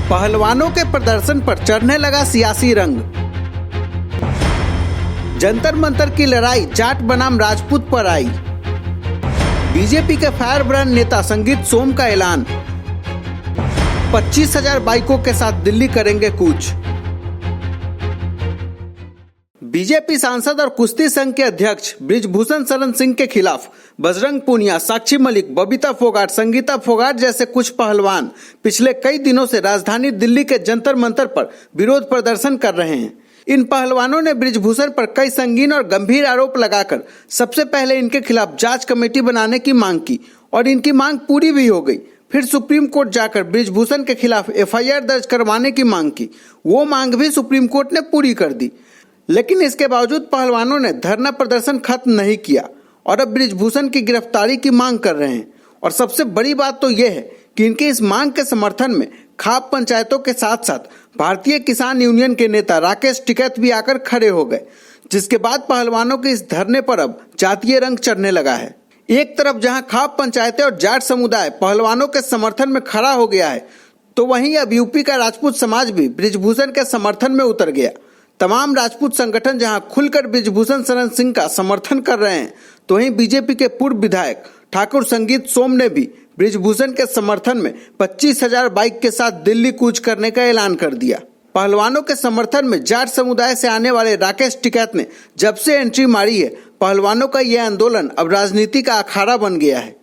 पहलवानों के प्रदर्शन पर चढ़ने लगा सियासी रंग। जंतर मंतर की लड़ाई जाट बनाम राजपूत पर आई। बीजेपी के फायर ब्रांड नेता संगीत सोम का ऐलान। 25,000 बाइकों के साथ दिल्ली करेंगे कूच। बीजेपी सांसद और कुश्ती संघ के अध्यक्ष बृजभूषण शरण सिंह के खिलाफ बजरंग पूनिया, साक्षी मलिक, बबीता फोगाट, संगीता फोगाट जैसे कुछ पहलवान पिछले कई दिनों से राजधानी दिल्ली के जंतर मंतर पर विरोध प्रदर्शन कर रहे हैं। इन पहलवानों ने बृजभूषण पर कई संगीन और गंभीर आरोप लगाकर सबसे पहले इनके खिलाफ जांच कमेटी बनाने की मांग की और इनकी मांग पूरी भी हो गई। फिर सुप्रीम कोर्ट जाकर बृजभूषण के खिलाफ एफआईआर दर्ज करवाने की मांग की। वो मांग भी सुप्रीम कोर्ट ने पूरी कर दी, लेकिन इसके बावजूद पहलवानों ने धरना प्रदर्शन खत्म नहीं किया और अब बृजभूषण की गिरफ्तारी की मांग कर रहे हैं। और सबसे बड़ी बात तो यह है कि इनके इस मांग के समर्थन में खाप पंचायतों के साथ साथ भारतीय किसान यूनियन के नेता राकेश टिकैत भी आकर खड़े हो गए, जिसके बाद पहलवानों के इस धरने पर अब जातीय रंग चढ़ने लगा है। एक तरफ जहां खाप पंचायतें और जाट समुदाय पहलवानों के समर्थन में खड़ा हो गया है, तो वहीं अब यूपी का राजपूत समाज भी बृजभूषण के समर्थन में उतर गया। तमाम राजपूत संगठन जहां खुलकर बृजभूषण शरण सिंह का समर्थन कर रहे हैं, तो वहीं बीजेपी के पूर्व विधायक ठाकुर संगीत सोम ने भी बृजभूषण के समर्थन में 25,000 बाइक के साथ दिल्ली कूच करने का ऐलान कर दिया। पहलवानों के समर्थन में जाट समुदाय से आने वाले राकेश टिकैत ने जब से एंट्री मारी है, पहलवानों का यह आंदोलन अब राजनीति का अखाड़ा बन गया है।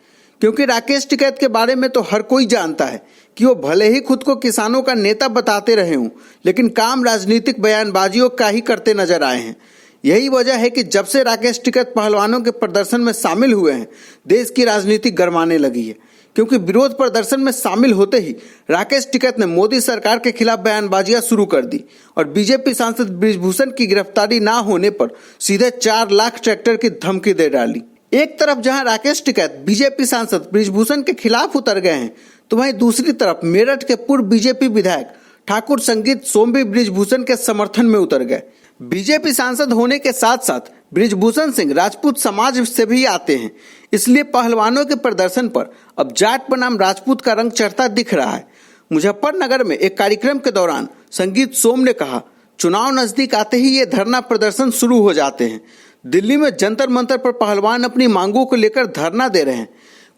क्योंकि राकेश टिकैत के बारे में तो हर कोई जानता है कि वो भले ही खुद को किसानों का नेता बताते रहे हों, लेकिन काम राजनीतिक बयानबाजियों का ही करते नजर आए हैं। यही वजह है कि जब से राकेश टिकैत पहलवानों के प्रदर्शन में शामिल हुए हैं, देश की राजनीति गरमाने लगी है। क्योंकि विरोध प्रदर्शन में शामिल होते ही राकेश टिकैत ने मोदी सरकार के खिलाफ बयानबाजियां शुरू कर दी और बीजेपी सांसद बृजभूषण की गिरफ्तारी ना होने पर सीधे 4 लाख ट्रैक्टर की धमकी दे डाली। एक तरफ जहां राकेश टिकैत बीजेपी सांसद बृजभूषण के खिलाफ उतर गए हैं, तो वहीं दूसरी तरफ मेरठ के पूर्व बीजेपी विधायक ठाकुर संगीत सोम भी बृजभूषण के समर्थन में उतर गए। बीजेपी सांसद होने के साथ साथ बृजभूषण सिंह राजपूत समाज से भी आते हैं, इसलिए पहलवानों के प्रदर्शन पर अब जाट बनाम राजपूत का रंग चढ़ता दिख रहा है। मुजफ्फरनगर में एक कार्यक्रम के दौरान संगीत सोम ने कहा, चुनाव नजदीक आते ही ये धरना प्रदर्शन शुरू हो जाते हैं। दिल्ली में जंतर मंतर पर पहलवान अपनी मांगों को लेकर धरना दे रहे हैं।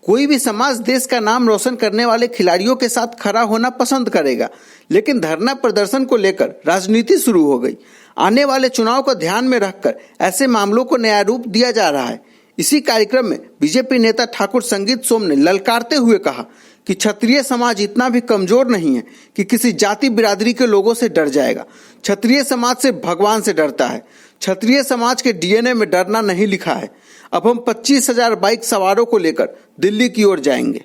कोई भी समाज देश का नाम रोशन करने वाले खिलाड़ियों के साथ खड़ा होना पसंद करेगा, लेकिन धरना प्रदर्शन को लेकर राजनीति शुरू हो गई। आने वाले चुनाव को ध्यान में रखकर ऐसे मामलों को नया रूप दिया जा रहा है। इसी कार्यक्रम में बीजेपी नेता ठाकुर संगीत सोम ने ललकारते हुए कहा कि क्षत्रिय समाज इतना भी कमजोर नहीं है कि किसी जाति बिरादरी के लोगों से डर जाएगा। क्षत्रिय समाज से भगवान से डरता है। क्षत्रिय समाज के डीएनए में डरना नहीं लिखा है। अब हम 25,000 बाइक सवारों को लेकर दिल्ली की ओर जाएंगे।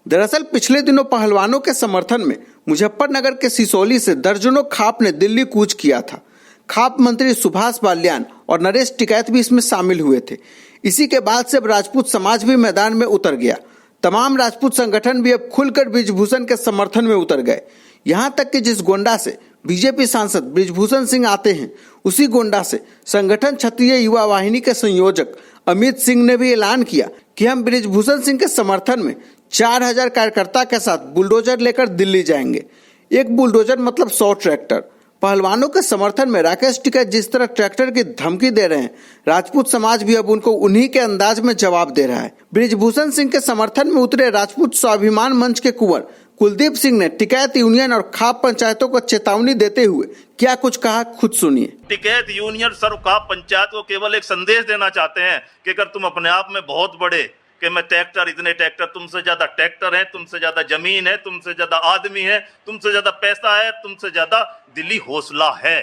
दरअसल पिछले दिनों पहलवानों के समर्थन में मुजफ्फरनगर के सिसोली से दर्जनों खाप ने दिल्ली कूच किया था। खाप मंत्री सुभाष बाल्यान और नरेश टिकैत भी इसमें शामिल हुए थे। इसी के बाद से अब राजपूत समाज भी मैदान में उतर गया। तमाम राजपूत संगठन भी अब खुलकर बृजभूषण के समर्थन में उतर गए। यहाँ तक कि जिस गोंडा से बीजेपी सांसद बृजभूषण सिंह आते हैं, उसी गोंडा से संगठन क्षत्रिय युवा वाहिनी के संयोजक अमित सिंह ने भी ऐलान किया कि हम बृजभूषण सिंह के समर्थन में 4,000 कार्यकर्ता के साथ बुलडोजर लेकर दिल्ली जाएंगे। एक बुलडोजर मतलब 100 ट्रैक्टर। पहलवानों के समर्थन में राकेश टिकैत जिस तरह ट्रैक्टर की धमकी दे रहे हैं, राजपूत समाज भी अब उनको उन्हीं के अंदाज में जवाब दे रहा है। बृजभूषण सिंह के समर्थन में उतरे राजपूत स्वाभिमान मंच के कुंवर कुलदीप सिंह ने टिकैत यूनियन और खाप पंचायतों को चेतावनी देते हुए क्या कुछ कहा, खुद सुनिए। टिकैत यूनियन सर्व खाप पंचायत को केवल एक संदेश देना चाहते हैं कि अगर तुम अपने आप में बहुत बड़े कि मैं ट्रैक्टर, इतने ट्रैक्टर, तुमसे ज्यादा ट्रैक्टर है, तुमसे ज्यादा जमीन है, तुमसे ज्यादा आदमी है, तुमसे ज्यादा पैसा है, तुमसे ज्यादा दिल्ली हौसला है,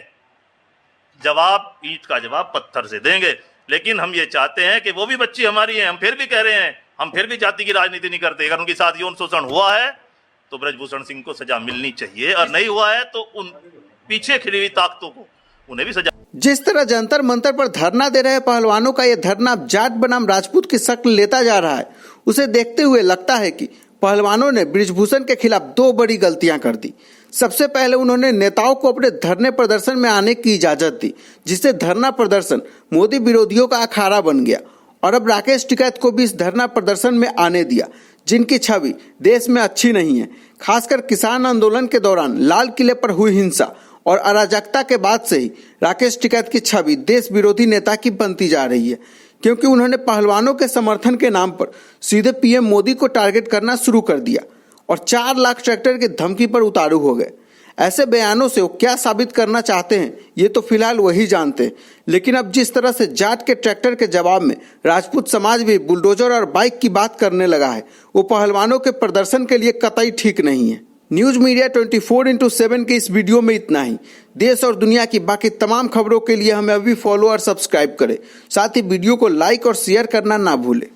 जवाब ईंट का जवाब पत्थर से देंगे। लेकिन हम ये चाहते हैं कि वो भी बच्ची हमारी है। हम फिर भी कह रहे हैं, हम फिर भी जाति की राजनीति नहीं करते। अगर उनके साथ यौन शोषण हुआ है तो बृजभूषण सिंह को सजा मिलनी चाहिए, और नहीं हुआ है तो उन पीछे खड़ी हुई ताकतों को उन्हें भी सजा। जिस तरह जंतर मंतर पर धरना दे रहे पहलवानों का यह धरना जाट बनाम राजपूत की शक्ल लेता जा रहा है, उसे देखते हुए लगता है कि पहलवानों ने बृजभूषण के खिलाफ 2 बड़ी गलतियां कर दी। सबसे पहले उन्होंने नेताओं को अपने धरने प्रदर्शन में आने की इजाजत दी, जिससे धरना प्रदर्शन मोदी विरोधियों का अखाड़ा बन गया। और अब राकेश टिकैत को भी इस धरना प्रदर्शन में आने दिया, जिनकी छवि देश में अच्छी नहीं है। खासकर किसान आंदोलन के दौरान लाल किले पर हुई हिंसा और अराजकता के बाद से ही राकेश टिकैत की छवि देश विरोधी नेता की बनती जा रही है, क्योंकि उन्होंने पहलवानों के समर्थन के नाम पर सीधे पीएम मोदी को टारगेट करना शुरू कर दिया और 4 लाख ट्रैक्टर की धमकी पर उतारू हो गए। ऐसे बयानों से वो क्या साबित करना चाहते हैं ये तो फिलहाल वही जानते हैं, लेकिन अब जिस तरह से जाट के ट्रैक्टर के जवाब में राजपूत समाज भी बुलडोजर और बाइक की बात करने लगा है, वो पहलवानों के प्रदर्शन के लिए कतई ठीक नहीं है। न्यूज मीडिया 24/7 के इस वीडियो में इतना ही। देश और दुनिया की बाकी तमाम खबरों के लिए हमें अभी फॉलो और सब्सक्राइब करें। साथ ही वीडियो को लाइक और शेयर करना ना भूलें।